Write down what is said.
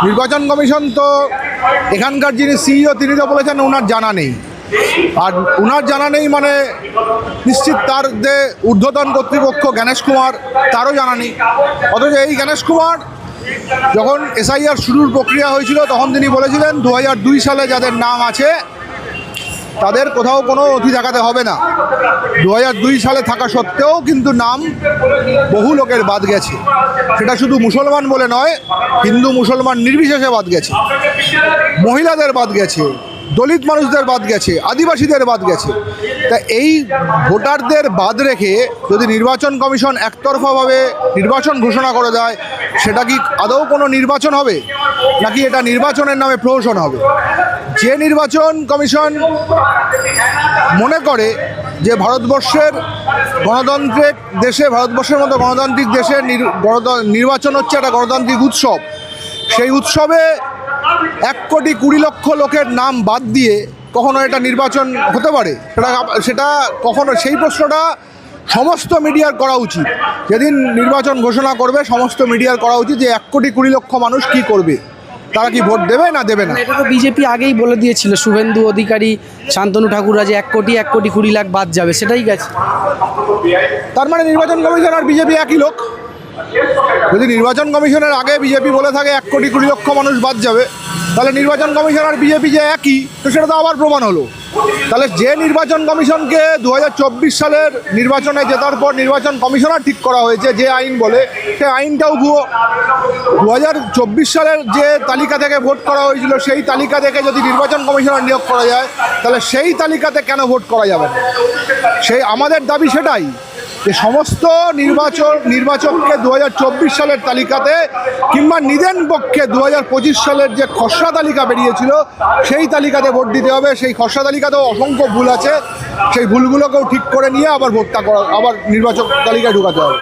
নির্বাচন কমিশন তো এখানকার যিনি সিইও তিনি তো বলেছেন ওনার জানা নেই, আর ওনার জানা নেই মানে নিশ্চিত তার যে ঊর্ধ্বতন কর্তৃপক্ষ জ্ঞানেশ কুমার তারও জানা নেই। অথচ এই জ্ঞানেশ কুমার যখন এসআইআর শুরুর প্রক্রিয়া হয়েছিল তখন তিনি বলেছিলেন 2002 সালে যাদের নাম আছে তাদের কোথাও কোনো নথি দেখাতে হবে না। 2002 সালে থাকা সত্ত্বেও কিন্তু নাম বহু লোকের বাদ গেছে, সেটা শুধু মুসলমান বলে নয়, হিন্দু মুসলমান নির্বিশেষে বাদ গেছে, মহিলাদের বাদ গেছে, দলিত মানুষদের বাদ গেছে, আদিবাসীদের বাদ গেছে। তা এই ভোটারদের বাদ রেখে যদি নির্বাচন কমিশন একতরফাভাবে নির্বাচন ঘোষণা করে দেয়, সেটা কি আদৌ কোনো নির্বাচন হবে নাকি এটা নির্বাচনের নামে প্রহসন হবে? যে নির্বাচন কমিশন মনে করে যে ভারতবর্ষের গণতান্ত্রিক দেশে, ভারতবর্ষের মতো গণতান্ত্রিক দেশে নির্বাচন হচ্ছে একটা গণতান্ত্রিক উৎসব, সেই উৎসবে 1,20,00,000 লোকের নাম বাদ দিয়ে কখনো এটা নির্বাচন হতে পারে? সেটা কখনো, সেই প্রশ্নটা সমস্ত মিডিয়ার করা উচিত। যেদিন নির্বাচন ঘোষণা করবে সমস্ত মিডিয়ার করা উচিত যে 1,20,00,000 মানুষ কি করবে, তারা কি ভোট দেবে না দেবে না। এটা তো বিজেপি আগেই বলে দিয়েছিল, শুভেন্দু অধিকারী, শান্তনু ঠাকুররা যে 1,20,00,000 বাদ যাবে, সেটাই গেছে। তার মানে নির্বাচন কমিশন আর বিজেপি একই লোক। যদি নির্বাচন কমিশনের আগে বিজেপি বলে থাকে 1,20,00,000 মানুষ বাদ যাবে, তাহলে নির্বাচন কমিশন আর বিজেপি যে একই, তো সেটা তো আবার প্রমাণ হলো। তাহলে যে নির্বাচন কমিশনকে 2024 সালের নির্বাচনে জেতার পর নির্বাচন কমিশনার ঠিক করা হয়েছে, যে আইন বলে, সেই আইনটাও ভুয়ো। 2024 সালের যে তালিকা থেকে ভোট করা হয়েছিল সেই তালিকা থেকে যদি নির্বাচন কমিশনার নিয়োগ করা যায়, তাহলে সেই তালিকাতে কেন ভোট করা যাবে না? সেই আমাদের দাবি সেটাই, যে সমস্ত নির্বাচককে 2024 সালের তালিকাতে কিংবা নিদেন পক্ষে 2025 সালের যে খসড়া তালিকা বেরিয়েছিল সেই তালিকাতে ভোট দিতে হবে। সেই খসড়া তালিকাতেও অসংখ্য ভুল আছে, সেই ভুলগুলোকেও ঠিক করে নিয়ে আবার ভোটটা করা, আবার নির্বাচক তালিকায় ঢোকাতে হবে।